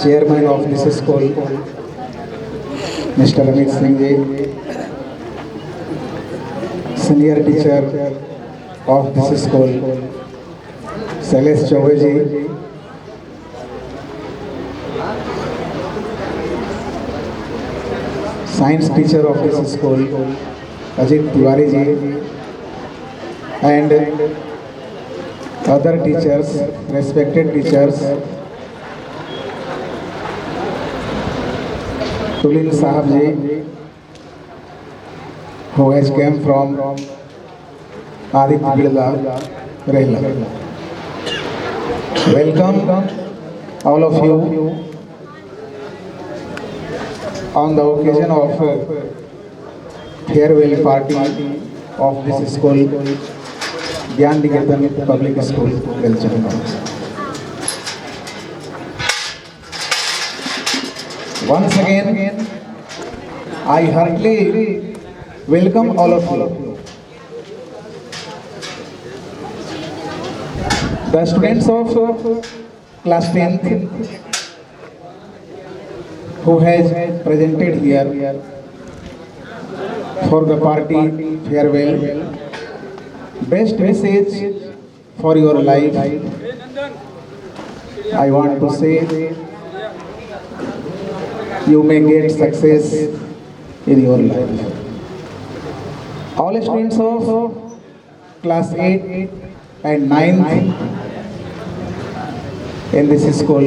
Chairman of this school, Mr. Amit Singh ji, Senior Teacher of this school, Shailesh Chaubey ji, Science Teacher of this school, Ajit Tiwari ji, and other teachers, respected teachers, Tulin Sahab ji, who has come from Aditya Birla, Rehla. Welcome all of you on the occasion of farewell party of this school, Gyan Niketan Public School, Belcham. Once again, I heartily welcome all of you. The students of class 10th who has presented here for the party farewell. Best wishes for your life. I want to say you may get success in your life. All students of class 8 and 9th in this school,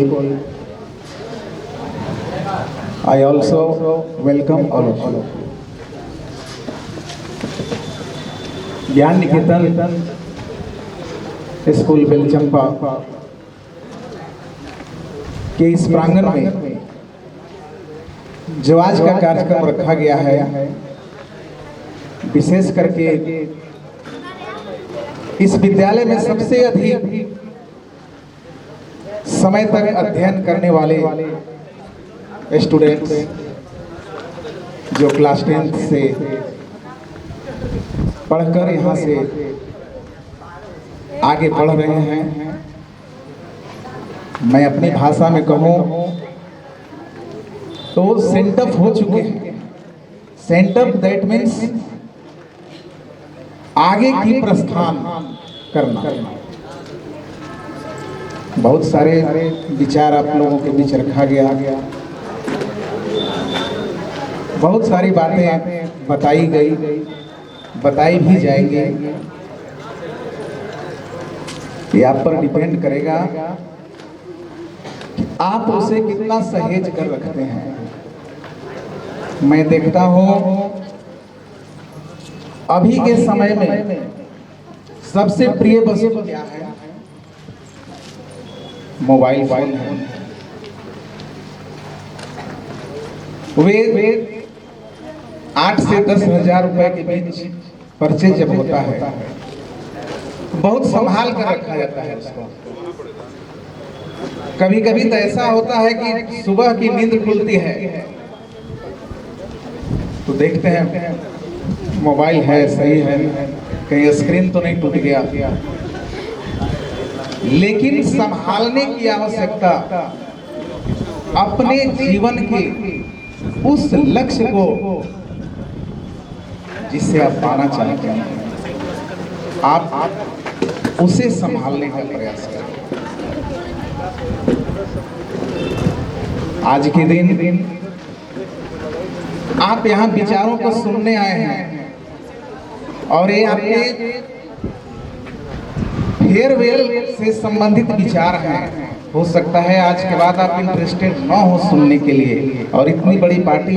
I also welcome all of you. ज्ञान निकेतन school Belchampa के इस प्रांगण में जो आज का कार्यक्रम रखा गया है, विशेष करके इस विद्यालय में सबसे अधिक समय तक अध्ययन करने वाले स्टूडेंट्स जो क्लास 10th से पढ़कर यहाँ से आगे बढ़ रहे हैं, मैं अपनी भाषा में कहूँ तो सेंट अप हो चुके हैं। सेंट अप दैट मीन्स आगे की प्रस्थान करना। बहुत सारे विचार आप लोगों के बीच रखा गया, बहुत सारी बातें बताई गई, बताई भी जाएंगे। ये आप पर डिपेंड करेगा कि आप उसे कितना सहेज कर रखते हैं। मैं देखता हूं अभी के समय में सबसे प्रिय वस्तु क्या है? मोबाइल फोन है। वे 8 से 10 हजार रुपए के बीच परचेज जब होता है, बहुत संभाल कर रखा जाता है उसको। कभी कभी तो ऐसा होता है कि सुबह की नींद खुलती है तो देखते हैं मोबाइल है, सही है, कहीं स्क्रीन तो नहीं टूट गया। लेकिन संभालने की आवश्यकता अपने जीवन के उस लक्ष्य को जिससे आप पाना चाहते हैं, आप उसे संभालने का प्रयास करें। आज के दिन आप यहाँ विचारों को सुनने आए हैं और ये आपके फेयरवेल से संबंधित विचार हैं। हो सकता है आज के बाद आप इंटरेस्टेड न हो सुनने के लिए, और इतनी बड़ी पार्टी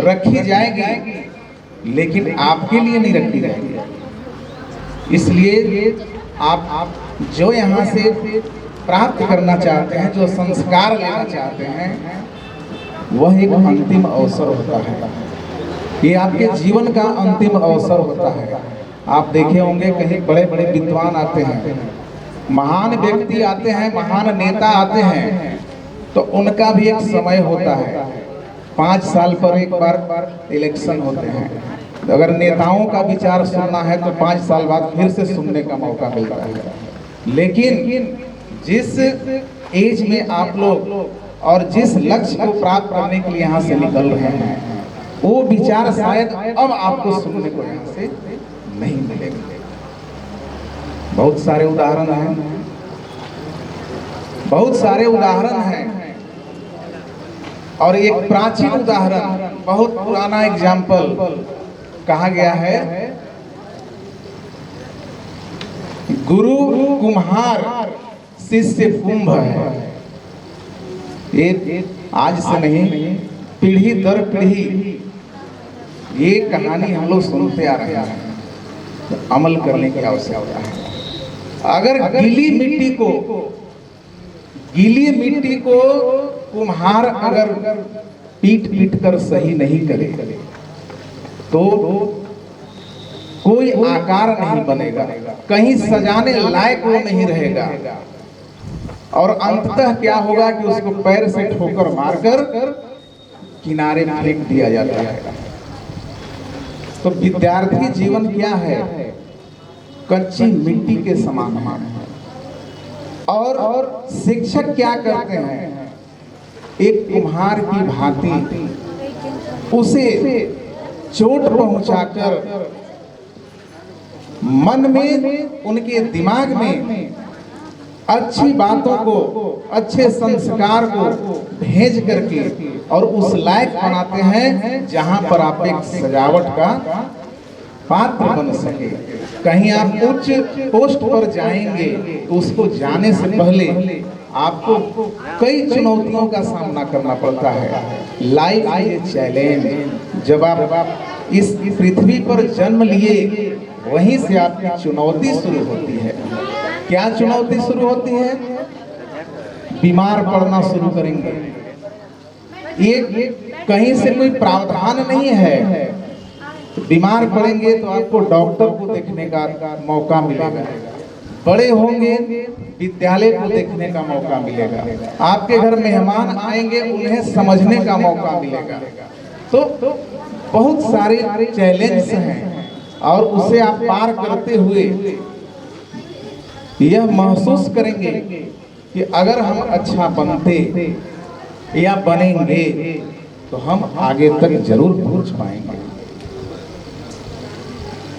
रखी जाएगी लेकिन आपके लिए नहीं रखी जाएगी। इसलिए आप जो यहाँ से प्राप्त करना चाहते हैं, जो संस्कार लेना चाहते हैं, वह एक अंतिम अवसर होता है। ये आपके जीवन का अंतिम अवसर होता है। आप देखे होंगे कहीं बड़े बड़े विद्वान आते हैं, महान व्यक्ति आते हैं, महान नेता आते हैं, तो उनका भी एक समय होता है। 5 साल पर एक बार इलेक्शन होते हैं। तो अगर नेताओं का विचार सुनना है तो 5 साल बाद फिर से सुनने का मौका मिलता है। लेकिन जिस एज में आप लोग और जिस लक्ष्य को प्राप्त करने के लिए यहाँ से निकल रहे हैं, वो विचार शायद अब आपको सुनने को यहाँ से नहीं मिलेगा। बहुत सारे उदाहरण हैं, बहुत सारे उदाहरण हैं। और एक प्राचीन उदाहरण, बहुत पुराना एग्जाम्पल कहा गया है, गुरु कुम्हार शिष्य कुंभ है। ये आज से नहीं, पीढ़ी दर पीढ़ी ये कहानी हम लोग सुनते आ रहे हैं। तो अमल करने की आवश्यकता है। अगर गीली मिट्टी को कुम्हार अगर पीट कर सही नहीं करे तो कोई आकार नहीं बनेगा, कहीं सजाने लायक वो नहीं रहेगा। और अंततः क्या होगा कि उसको पैर से ठोकर मारकर किनारे फेंक दिया जाता है। तो विद्यार्थी जीवन क्या है? कच्ची मिट्टी के समान है। और शिक्षक क्या करते हैं? एक कुम्हार की भांति उसे चोट पहुंचाकर मन में, उनके दिमाग में अच्छी बातों को, अच्छे संस्कार को भेज करके और उस लायक बनाते हैं जहां पर आप एक सजावट का पात्र बन सके। कहीं आप उच्च पोस्ट पर जाएंगे तो उसको जाने से पहले आपको कई चुनौतियों का सामना करना पड़ता है। लाइफ ये चैलेंज, जब आप इस पृथ्वी पर जन्म लिए वहीं से आपकी चुनौती शुरू होती है। क्या चुनौती शुरू होती है? बीमार पड़ना शुरू करेंगे। ये कहीं से कोई प्रावधान नहीं है। बीमार पड़ेंगे तो आपको डॉक्टर को देखने का मौका मिलेगा, बड़े होंगे विद्यालय को देखने का मौका मिलेगा, आपके घर मेहमान आएंगे उन्हें समझने का मौका मिलेगा। तो बहुत सारे चैलेंज हैं और उसे आप पार करते हुए यह महसूस करेंगे कि अगर हम अच्छा बनते या बनेंगे तो हम आगे तक जरूर पहुंच पाएंगे।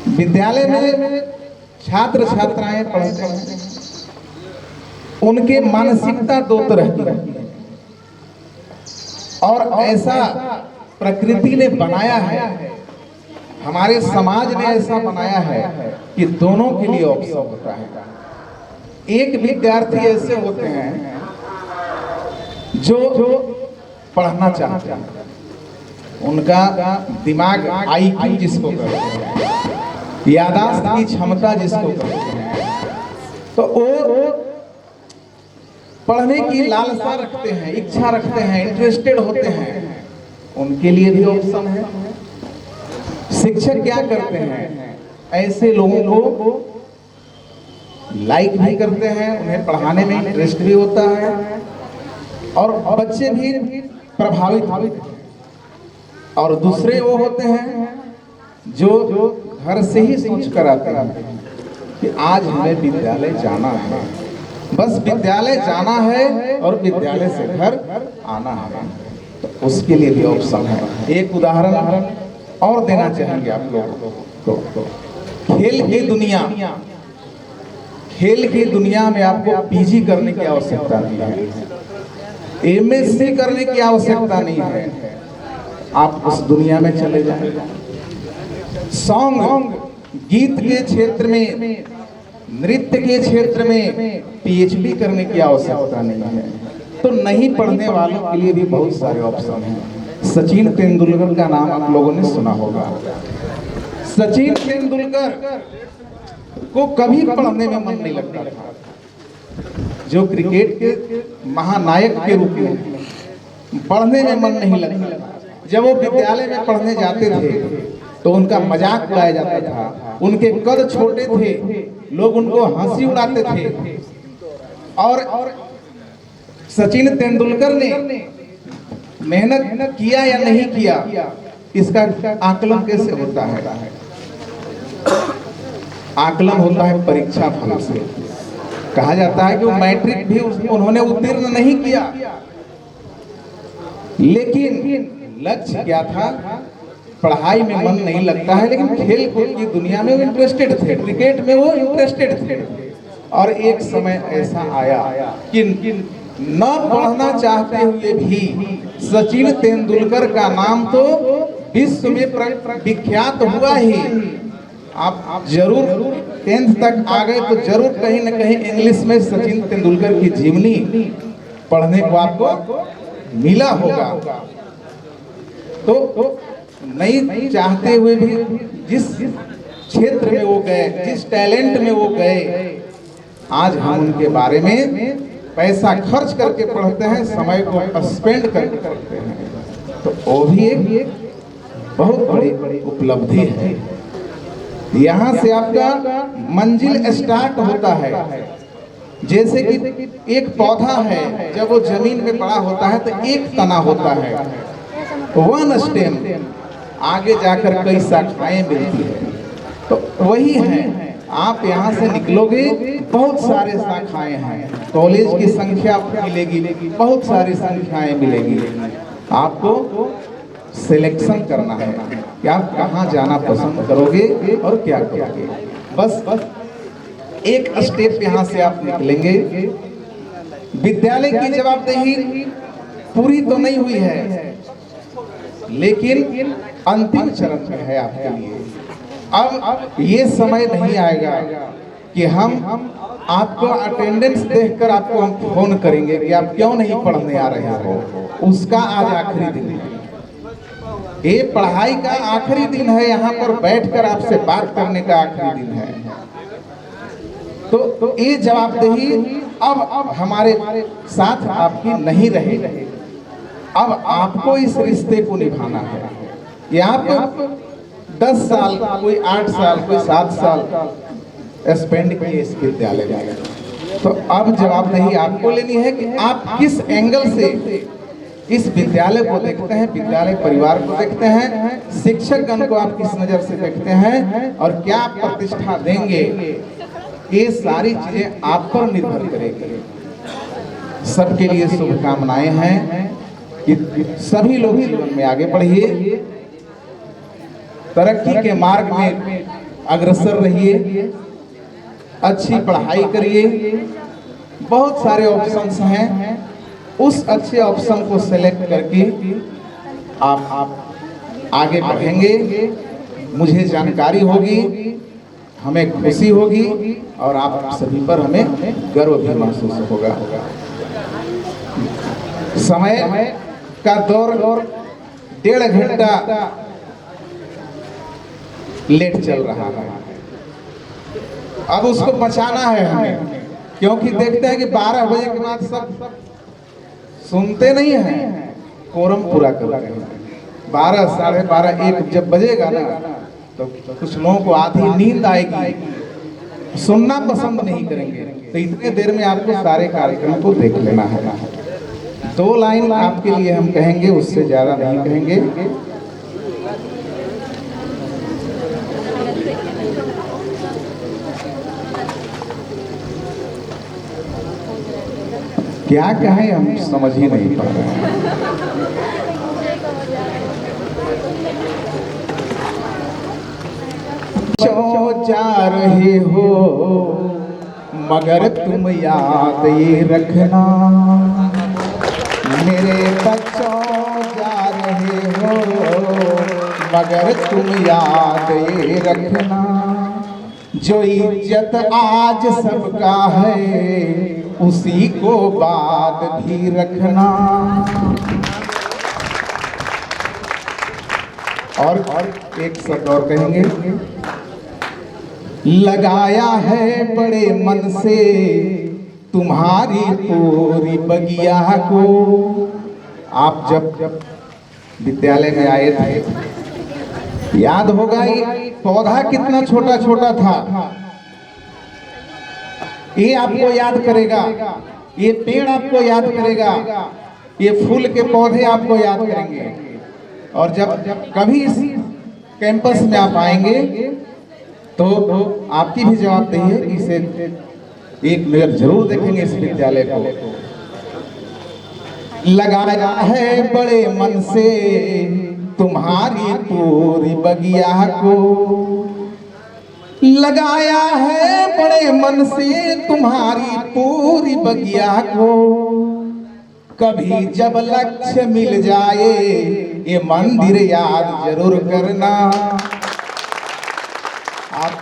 विद्यालय में छात्र छात्राएं पढ़ते हैं, उनके मानसिकता दो तरह की रहती है और ऐसा प्रकृति ने बनाया है, हमारे समाज ने ऐसा बनाया है कि दोनों के लिए ऑप्शन होता है। एक विद्यार्थी ऐसे होते हैं जो पढ़ना चाहते हैं, उनका दिमाग IQ जिसको कहते हैं, याददाश्त की क्षमता जिसको कहते हैं, तो वो पढ़ने की लालसा रखते हैं, इच्छा रखते हैं, इंटरेस्टेड होते हैं, उनके लिए भी ऑप्शन है। शिक्षक क्या करते हैं? ऐसे लोगों को लाइक भी करते हैं, उन्हें पढ़ाने में इंटरेस्ट भी होता है और बच्चे भी प्रभावित होते हैं। और दूसरे वो होते हैं जो घर से ही सोच कर आते हैं कि आज हमें विद्यालय जाना है, बस विद्यालय जाना है और विद्यालय से घर आना है। तो उसके लिए भी ऑप्शन है। एक उदाहरण और देना चाहेंगे आप लोगों को। खेल की दुनिया में आपको PG करने की आवश्यकता नहीं है, MSc करने की आवश्यकता नहीं है। आप उस दुनिया में चले जाएं। सॉन्ग, गीत के क्षेत्र में, नृत्य के क्षेत्र में PhD करने की आवश्यकता नहीं है। तो नहीं पढ़ने वालों के लिए भी बहुत सारे ऑप्शन हैं। सचिन तेंदुलकर का नाम आप लोगों ने सुना होगा। सचिन तेंदुलकर को कभी पढ़ने में मन नहीं लगता था, जो क्रिकेट के महानायक के रूप में पढ़ने में मन नहीं लगता। जब वो विद्यालय में पढ़ने जाते थे तो उनका मजाक उड़ाया जाता था, उनके कद छोटे थे, लोग उनको हंसी उड़ाते थे। और सचिन तेंदुलकर ने मेहनत किया या नहीं किया, इसका आकलन कैसे होता है? आकलन होता है परीक्षा फल से। कहा जाता है कि वो मैट्रिक भी उन्होंने उत्तीर्ण नहीं किया, लेकिन लक्ष्य क्या था? पढ़ाई में मन नहीं लगता है, लेकिन खेल कूद की दुनिया में वो इंटरेस्टेड थे, क्रिकेट में वो इंटरेस्टेड थे। और एक समय ऐसा आया कि न पढ़ना चाहते हुए भी सचिन तेंदुलकर का नाम तो विश्व में विख्यात हुआ ही। आप जरूर 10th तक आ गए तो जरूर कहीं न कहीं इंग्लिश में सचिन तेंदुलकर की जीवनी पढ़ने को आपको मिला होगा। तो नहीं चाहते हुए भी जिस क्षेत्र में वो गए, जिस टैलेंट में वो गए, आज हम उनके बारे में पैसा खर्च करके पढ़ते हैं, समय को स्पेंड करके पढ़ते हैं। तो वो भी एक बहुत बड़ी उपलब्धि है। यहाँ से आपका मंजिल स्टार्ट होता है। जैसे कि एक पौधा है, जब वो जमीन में बड़ा होता है तो एक तना होता है, वन स्टेम, आगे जाकर कई शाखाएं मिलती है। तो वही है, आप यहाँ से निकलोगे, बहुत सारे शाखाएं हैं, कॉलेज की संख्या मिलेगी, बहुत सारी संख्याएं मिलेगी। आपको सिलेक्शन करना है कि आप कहाँ जाना पसंद करोगे और क्या करोगे। बस एक स्टेप यहाँ से आप निकलेंगे। विद्यालय की जवाबदेही पूरी तो नहीं हुई है, लेकिन अंतिम चरण में है आपके लिए। अब ये समय नहीं आएगा कि हम आपको अटेंडेंस देखकर आपको हम फोन करेंगे कि आप क्यों नहीं पढ़ने आ रहे हो। उसका आज आखिरी दिन है, ये पढ़ाई का आखिरी दिन है, यहाँ पर बैठकर आपसे बात करने का आखिरी दिन है। तो ये जवाबदेही अब हमारे साथ आपकी नहीं रहेगी। अब आपको इस रिश्ते को निभाना है कि आप 10 साल, कोई 8 साल, कोई 7 साल स्पेंड किए इस विद्यालय में। तो अब जवाबदेही आपको लेनी है कि आप किस एंगल से इस विद्यालय को देखते हैं, विद्यालय परिवार को देखते हैं, शिक्षकगण को आप किस नजर से देखते हैं और क्या आप प्रतिष्ठा देंगे। ये सारी चीजें आप पर निर्भर करेगी। सबके लिए शुभकामनाएं हैं कि सभी लोग जीवन में आगे बढ़िए, तरक्की के मार्ग में अग्रसर रहिए, अच्छी पढ़ाई करिए। बहुत सारे ऑप्शंस हैं, उस अच्छे ऑप्शन को सेलेक्ट करके आप आगे बढ़ेंगे। मुझे जानकारी होगी, हमें खुशी होगी और आप सभी पर हमें गर्व भी महसूस होगा। समय का दौर 1.5 घंटा लेट चल रहा है, अब उसको बचाना है हमें, क्योंकि देखते हैं कि 12 बजे के बाद सब सुनते नहीं हैं, कोरम पूरा करते हैं। 12, साढ़े 12, 1 जब बजेगा ना तो कुछ लोगों को आधी नींद आएगी, सुनना पसंद नहीं करेंगे। तो इतने देर में आपको सारे कार्यक्रम को देख लेना है। 2 लाइन आपके लिए हम कहेंगे, उससे ज्यादा नहीं कहेंगे। क्या कहें, हम समझ ही नहीं पा रहे हैं। जा रहे हो मगर तुम याद ये रखना, मेरे बच्चों जा रहे हो मगर तुम याद ये रखना, जो इज्जत आज सबका है उसी को बात भी रखना। और एक शब्द और कहेंगे, लगाया है बड़े मन से तुम्हारी पूरी बगिया को। आप जब विद्यालय में आए थे, याद होगा ये पौधा कितना छोटा छोटा था, ये आपको याद करेगा, ये पेड़ आपको याद करेगा, ये फूल के पौधे आपको याद करेंगे। और जब कभी इस कैंपस में आप आएंगे तो आपकी भी जवाबदेही है, इसे एक नजर जरूर देखेंगे इस विद्यालय को। लगाया है बड़े मन से तुम्हारी पूरी बगिया को, लगाया है बड़े मन से तुम्हारी पूरी बगिया को। कभी जब लक्ष्य मिल जाए ये मंदिर याद जरूर करना। आप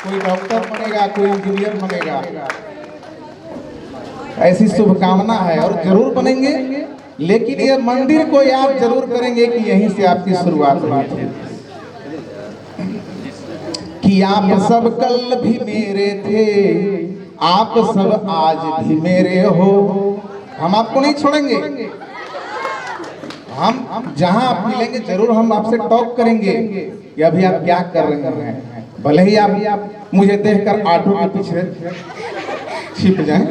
कोई डॉक्टर बनेगा, कोई इंजीनियर बनेगा, ऐसी शुभकामना है और जरूर बनेंगे, लेकिन ये मंदिर को याद जरूर करेंगे कि यहीं से आपकी शुरुआत हुई थी। कि आप सब कल भी मेरे थे, आप सब आज भी मेरे हो। हम आपको नहीं छोड़ेंगे, हम जहां आप मिलेंगे जरूर हम आपसे टॉक करेंगे कि अभी आप क्या कर रहे हैं। भले ही आप मुझे देखकर ऑटो के पीछे छिप जाएं।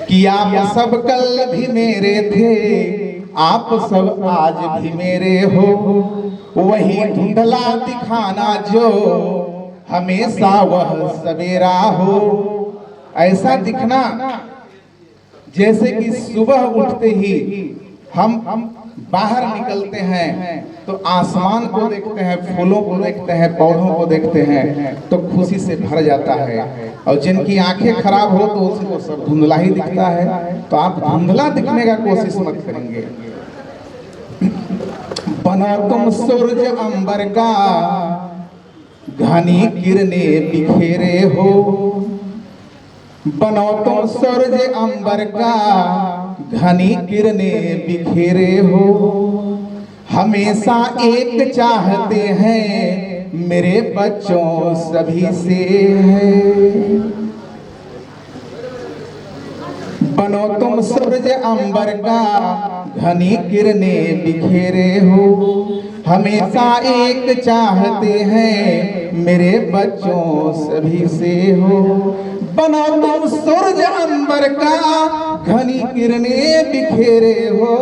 कि आप सब कल भी मेरे थे, आप सब आज भी मेरे हो। वही धुंधला दिखाना जो हमेशा वह सवेरा हो। ऐसा दिखना जैसे कि सुबह उठते ही हम बाहर निकलते हैं तो आसमान को देखते हैं, फूलों को देखते हैं, पौधों को देखते हैं तो खुशी से भर जाता है। और जिनकी आंखें खराब हो तो उसको सब धुंधला ही दिखता है। तो आप धुंधला दिखने का कोशिश मत करेंगे। बनो तुम सूरज अंबर का, घनी किरणें बिखेरे हो। बनो तुम सूरज अंबर का, घनी किरणें बिखेरे हो। हमेशा एक चाहते हैं मेरे बच्चों सभी से है। बनो तुम सूरज अंबर का, घनी किरणें बिखेरे हो। हमेशा एक चाहते हैं मेरे बच्चों सभी से हो। बनो तुम सूरज अंबर का, घनी किरणें बिखेरे हो।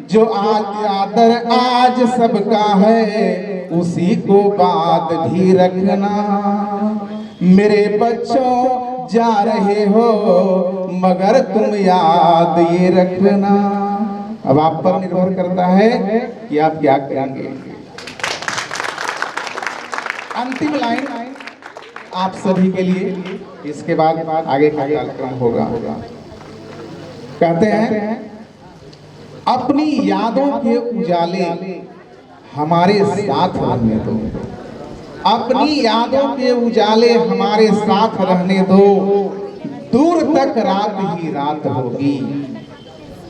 जो आदर आज सबका है उसी को बात भी रखना। मेरे बच्चों जा रहे हो मगर तुम याद ये रखना। अब आप पर निर्भर करता है कि आप क्या करेंगे। अंतिम लाइन आप सभी के लिए, इसके बाद आगे का कार्यक्रम होगा। कहते हैं अपनी यादों के उजाले हमारे साथ रहने दो। अपनी यादों के उजाले हमारे साथ रहने दो। दूर तक रात ही रात होगी।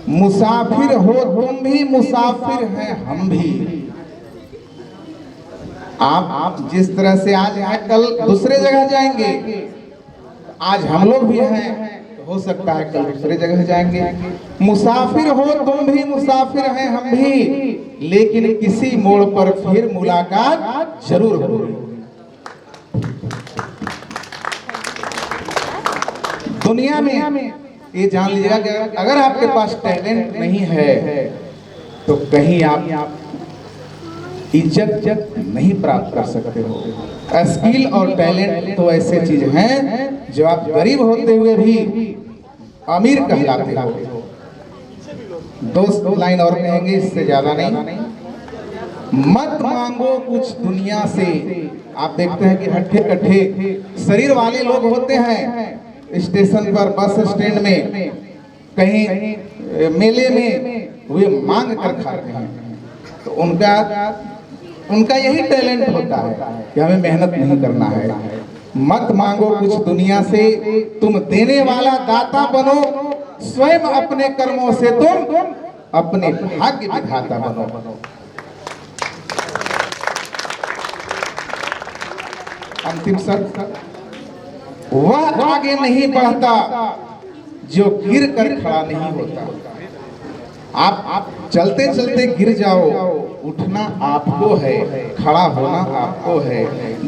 मुसाफिर हो तुम भी, मुसाफिर हैं हम भी। आप जिस तरह से आज हैं कल दूसरे जगह जाएंगे। आज हम लोग भी हैं तो हो सकता है कल दूसरे जगह जाएंगे। मुसाफिर हो तुम भी, मुसाफिर हैं हम भी, लेकिन किसी मोड़ पर फिर मुलाकात जरूर होगी। दुनिया में ये जान लीजिएगा कि अगर आपके पास टैलेंट नहीं है तो कहीं आप इज्जत नहीं प्राप्त कर सकते हो। स्किल और टैलेंट तो ऐसे चीज हैं जो आप गरीब होते हुए भी अमीर कहलाते हो। दो लाइन और कहेंगे, इससे ज्यादा नहीं। मत मांगो कुछ दुनिया से। आप देखते हैं कि हट्ठे कट्ठे शरीर वाले लोग होते हैं, स्टेशन पर, बस स्टैंड में, कहीं मेले में वे मांग कर खाते हैं। तो उनका यही टैलेंट होता है कि हमें मेहनत नहीं करना है। मत मांगो कुछ दुनिया से, तुम देने वाला दाता बनो। स्वयं अपने कर्मों से तुम अपने भाग्य विधाता बनो। अंतिम शब्द, वह आगे नहीं बढ़ता जो गिर कर खड़ा नहीं होता। आप चलते चलते गिर जाओ, उठना आपको है, खड़ा होना आपको है।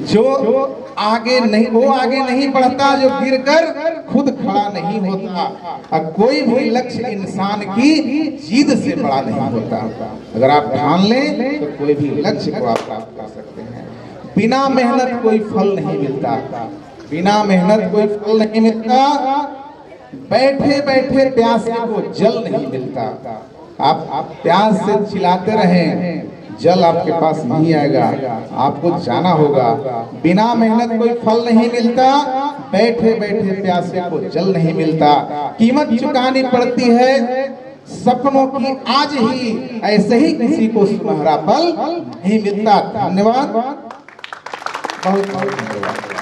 जो आगे नहीं, वो आगे नहीं बढ़ता जो गिरकर खुद खड़ा नहीं होता। और कोई भी लक्ष्य इंसान की जिद से बड़ा नहीं होता। अगर आप ठान लें तो कोई भी लक्ष्य को आप प्राप्त कर सकते हैं। बिना मेहनत कोई फल नहीं मिलता। बिना मेहनत कोई फल नहीं मिलता। बैठे बैठे प्यासे को जल नहीं मिलता। आप प्यास से चिल्लाते रहें, जल आपके पास नहीं आएगा, आपको जाना होगा। बिना मेहनत कोई फल नहीं मिलता, बैठे बैठे प्यासे को जल नहीं मिलता। कीमत चुकानी पड़ती है सपनों की आज ही, ऐसे ही किसी को सुनहरा पल नहीं मिलता। धन्यवाद, बहुत बहुत धन्यवाद।